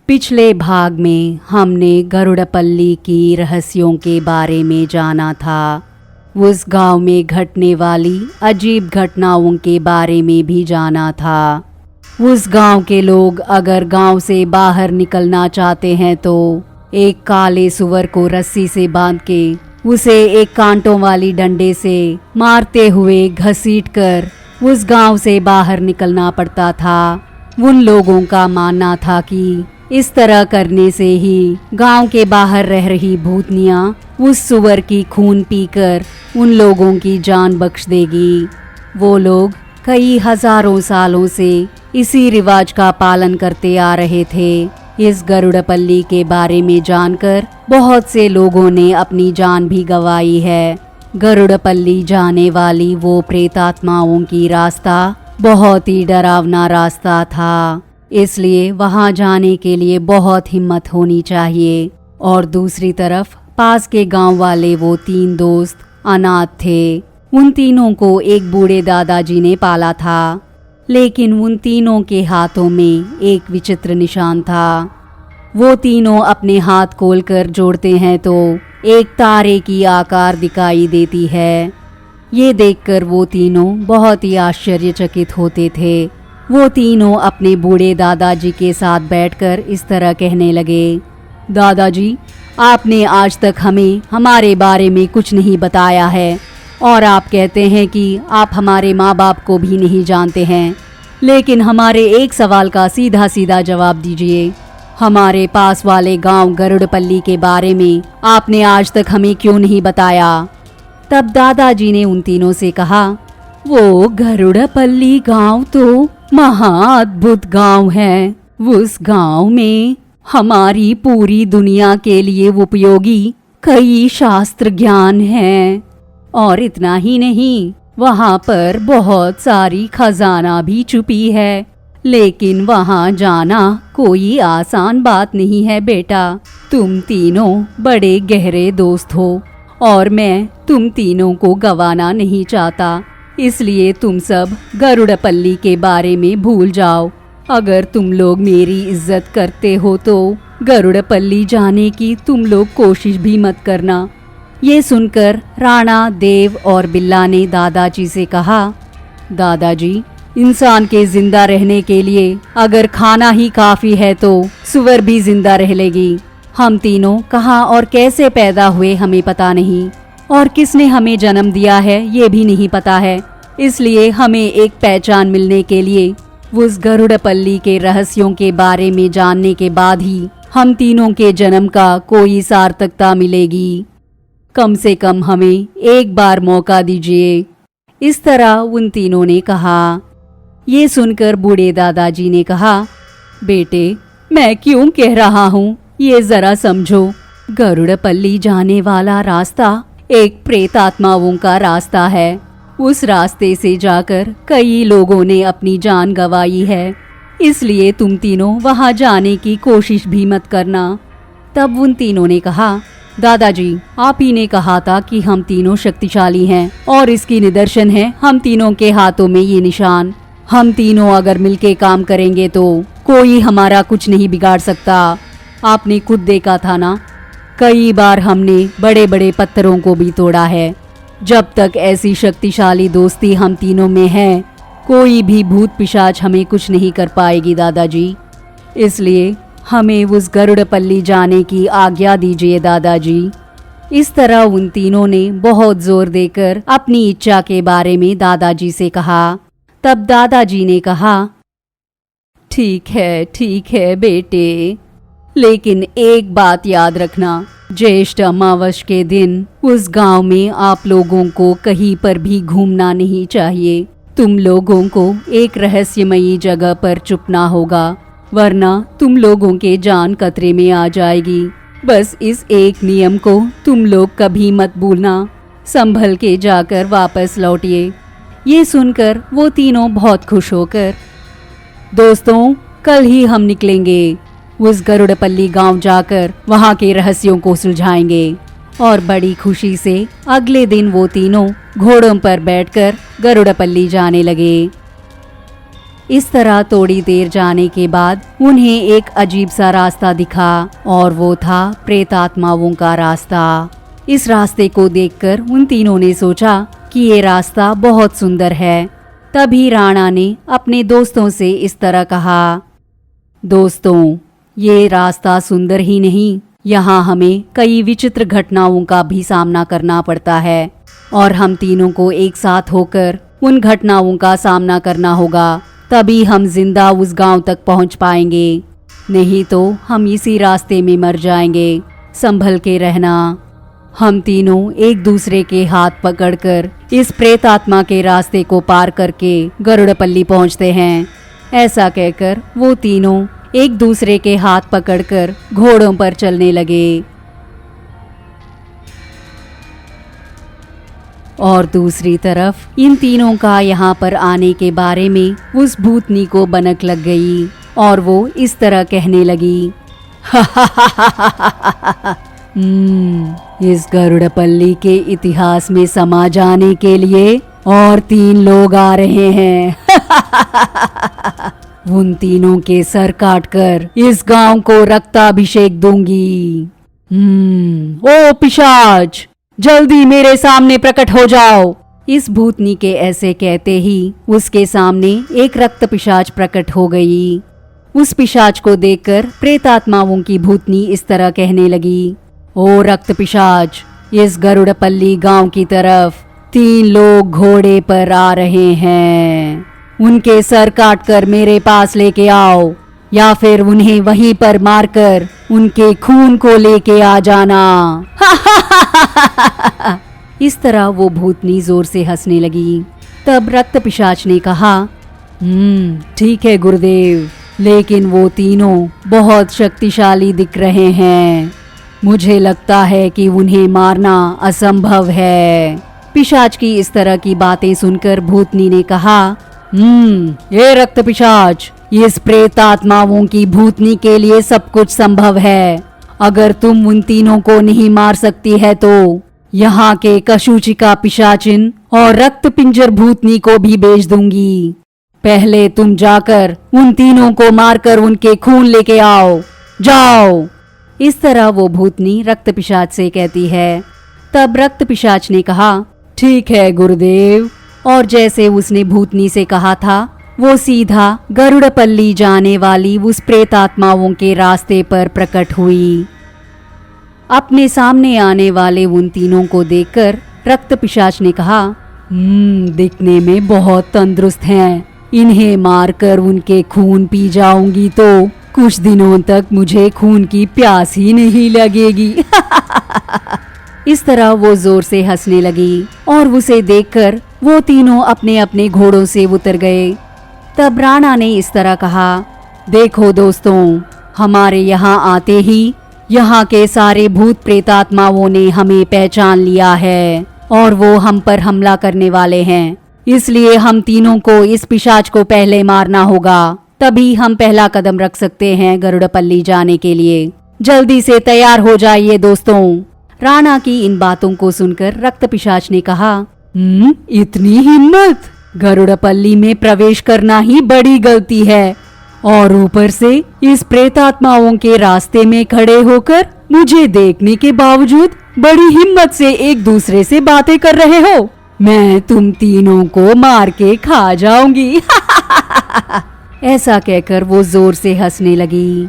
पिछले भाग में हमने गरुड़पल्ली की रहस्यों के बारे में जाना था। उस गांव में घटने वाली अजीब घटनाओं के बारे में भी जाना था। उस गांव के लोग अगर गांव से बाहर निकलना चाहते हैं तो एक काले सुअर को रस्सी से बांध के उसे एक कांटों वाली डंडे से मारते हुए घसीटकर उस गांव से बाहर निकलना पड़ता था। उन लोगों का मानना था कि इस तरह करने से ही गांव के बाहर रह रही भूतनियां उस सुअर की खून पीकर उन लोगों की जान बख्श देगी। वो लोग कई हजारों सालों से इसी रिवाज का पालन करते आ रहे थे। इस गरुड़पल्ली के बारे में जानकर बहुत से लोगों ने अपनी जान भी गंवाई है। गरुड़पल्ली जाने वाली वो प्रेतात्माओं की रास्ता बहुत ही डरावना रास्ता था, इसलिए वहां जाने के लिए बहुत हिम्मत होनी चाहिए। और दूसरी तरफ पास के गांव वाले वो 3 दोस्त अनाथ थे। उन तीनों को एक बूढ़े दादाजी ने पाला था, लेकिन उन तीनों के हाथों में एक विचित्र निशान था। वो तीनों अपने हाथ खोलकर जोड़ते हैं तो एक तारे की आकार दिखाई देती है। ये देखकर वो तीनों बहुत ही आश्चर्यचकित होते थे। वो तीनों अपने बूढ़े दादाजी के साथ बैठकर इस तरह कहने लगे, दादाजी, आपने आज तक हमें हमारे बारे में कुछ नहीं बताया है और आप कहते हैं कि आप हमारे माँ बाप को भी नहीं जानते हैं। लेकिन हमारे एक सवाल का सीधा सीधा जवाब दीजिए। हमारे पास वाले गांव गरुड़पल्ली के बारे में आपने आज तक हमें क्यों नहीं बताया? तब दादाजी ने उन तीनों से कहा, वो गरुड़पल्ली गांव तो महाअद्भुत गांव है। उस गांव में हमारी पूरी दुनिया के लिए उपयोगी कई शास्त्र ज्ञान हैं। और इतना ही नहीं, वहां पर बहुत सारी खजाना भी छुपी है। लेकिन वहां जाना कोई आसान बात नहीं है बेटा। तुम तीनों बड़े गहरे दोस्त हो और मैं तुम तीनों को गंवाना नहीं चाहता, इसलिए तुम सब गरुड़पल्ली के बारे में भूल जाओ। अगर तुम लोग मेरी इज्जत करते हो तो गरुड़पल्ली जाने की तुम लोग कोशिश भी मत करना। ये सुनकर राणा, देव और बिल्ला ने दादाजी से कहा, दादाजी, इंसान के जिंदा रहने के लिए अगर खाना ही काफी है तो सुअर भी जिंदा रह लेगी। हम तीनों कहाँ और कैसे पैदा हुए हमें पता नहीं, और किसने हमें जन्म दिया है ये भी नहीं पता है। इसलिए हमें एक पहचान मिलने के लिए उस गरुड़पल्ली के रहस्यों के बारे में जानने के बाद ही हम तीनों के जन्म का कोई सार्थकता मिलेगी। कम से कम हमें एक बार मौका दीजिए। इस तरह उन तीनों ने कहा। ये सुनकर बूढ़े दादाजी ने कहा, बेटे, मैं क्यों कह रहा हूँ ये जरा समझो। गरुड़पल्ली जाने वाला रास्ता एक प्रेतात्माओं का रास्ता है। उस रास्ते से जाकर कई लोगों ने अपनी जान गंवाई है, इसलिए तुम तीनों वहां जाने की कोशिश भी मत करना। तब उन तीनों ने कहा, दादाजी, आप ही ने कहा था कि हम तीनों शक्तिशाली हैं और इसकी निदर्शन है हम तीनों के हाथों में ये निशान। हम तीनों अगर मिलके काम करेंगे तो कोई हमारा कुछ नहीं बिगाड़ सकता। आपने खुद देखा था ना, कई बार हमने बड़े बड़े पत्थरों को भी तोड़ा है। जब तक ऐसी शक्तिशाली दोस्ती हम तीनों में है, कोई भी भूत पिशाच हमें कुछ नहीं कर पाएगी दादाजी। इसलिए हमें उस गरुड़पल्ली जाने की आज्ञा दीजिए दादाजी। इस तरह उन तीनों ने बहुत जोर देकर अपनी इच्छा के बारे में दादाजी से कहा। तब दादाजी ने कहा, ठीक है बेटे, लेकिन एक बात याद रखना, ज्येष्ठ अमावस के दिन उस गांव में आप लोगों को कहीं पर भी घूमना नहीं चाहिए। तुम लोगों को एक रहस्यमयी जगह पर छुपना होगा, वरना तुम लोगों के जान खतरे में आ जाएगी। बस इस एक नियम को तुम लोग कभी मत भूलना। संभल के जाकर वापस लौटिए। ये सुनकर वो तीनों बहुत खुश होकर, दोस्तों, कल ही हम निकलेंगे। उस गरुड़पल्ली गांव जाकर वहां के रहस्यों को सुलझाएंगे। और बड़ी खुशी से अगले दिन वो तीनों घोड़ों पर बैठकर गरुड़पल्ली जाने लगे। इस तरह थोड़ी देर जाने के बाद उन्हें एक अजीब सा रास्ता दिखा और वो था प्रेतात्माओं का रास्ता। इस रास्ते को देखकर उन तीनों ने सोचा कि ये रास्ता बहुत सुंदर है। तभी राणा ने अपने दोस्तों से इस तरह कहा, दोस्तों, ये रास्ता सुंदर ही नहीं, यहाँ हमें कई विचित्र घटनाओं का भी सामना करना पड़ता है और हम तीनों को एक साथ होकर उन घटनाओं का सामना करना होगा, तभी हम जिंदा उस गांव तक पहुंच पाएंगे, नहीं तो हम इसी रास्ते में मर जाएंगे। संभल के रहना। हम तीनों एक दूसरे के हाथ पकड़कर इस प्रेतात्मा के रास्ते को पार करके गरुड़पल्ली पहुंचते हैं। ऐसा कहकर वो तीनों एक दूसरे के हाथ पकड़कर घोड़ों पर चलने लगे। और दूसरी तरफ इन तीनों का यहाँ पर आने के बारे में उस भूतनी को बनक लग गई और वो इस तरह कहने लगी, इस गरुड़पल्ली के इतिहास में समा जाने के लिए और 3 लोग आ रहे हैं। उन तीनों के सर काटकर इस गांव को रक्ताभिषेक दूंगी। ओ पिशाच, जल्दी मेरे सामने प्रकट हो जाओ। इस भूतनी के ऐसे कहते ही उसके सामने एक रक्त पिशाच प्रकट हो गई। उस पिशाच को देखकर प्रेतात्माओं की भूतनी इस तरह कहने लगी, ओ रक्त पिशाच, इस गरुड़पल्ली गांव की तरफ 3 लोग घोड़े पर आ रहे हैं। उनके सर काटकर मेरे पास लेके आओ या फिर उन्हें वहीं पर मारकर उनके खून को लेके आ जाना। इस तरह वो भूतनी जोर से हंसने लगी। तब रक्त पिशाच ने कहा, ठीक है गुरुदेव, लेकिन वो तीनों बहुत शक्तिशाली दिख रहे हैं। मुझे लगता है कि उन्हें मारना असंभव है। पिशाच की इस तरह की बातें सुनकर भूतनी ने कहा, ये रक्त पिशाच, इस प्रेतात्माओं की भूतनी के लिए सब कुछ संभव है। अगर तुम उन तीनों को नहीं मार सकती है तो यहाँ के कशुचिका पिशाचिन और रक्त पिंजर भूतनी को भी भेज दूंगी। पहले तुम जाकर उन तीनों को मारकर उनके खून लेके आओ, जाओ। इस तरह वो भूतनी रक्त पिशाच से कहती है। तब रक्त पिशाच ने कहा, ठीक है गुरुदेव। और जैसे उसने भूतनी से कहा था, वो सीधा गरुड़पल्ली जाने वाली उस प्रेतात्माओं के रास्ते पर प्रकट हुई। अपने सामने आने वाले उन तीनों को देखकर रक्त पिशाच ने कहा, दिखने में बहुत तंदुरुस्त हैं। इन्हें मारकर उनके खून पी जाऊंगी तो कुछ दिनों तक मुझे खून की प्यास ही नहीं लगेगी। इस तरह वो जोर से हंसने लगी और उसे देखकर वो तीनों अपने अपने घोड़ों से उतर गए। तब राणा ने इस तरह कहा, देखो दोस्तों, हमारे यहाँ आते ही यहाँ के सारे भूत प्रेतात्माओं ने हमें पहचान लिया है और वो हम पर हमला करने वाले हैं। इसलिए हम तीनों को इस पिशाच को पहले मारना होगा, तभी हम पहला कदम रख सकते हैं गरुड़पल्ली जाने के लिए। जल्दी से तैयार हो जाइए दोस्तों। राणा की इन बातों को सुनकर रक्त पिशाच ने कहा, इतनी हिम्मत! गरुड़पल्ली में प्रवेश करना ही बड़ी गलती है और ऊपर से इस प्रेतात्माओं के रास्ते में खड़े होकर मुझे देखने के बावजूद बड़ी हिम्मत से एक दूसरे से बातें कर रहे हो। मैं तुम तीनों को मार के खा जाऊंगी। ऐसा कहकर वो जोर से हंसने लगी।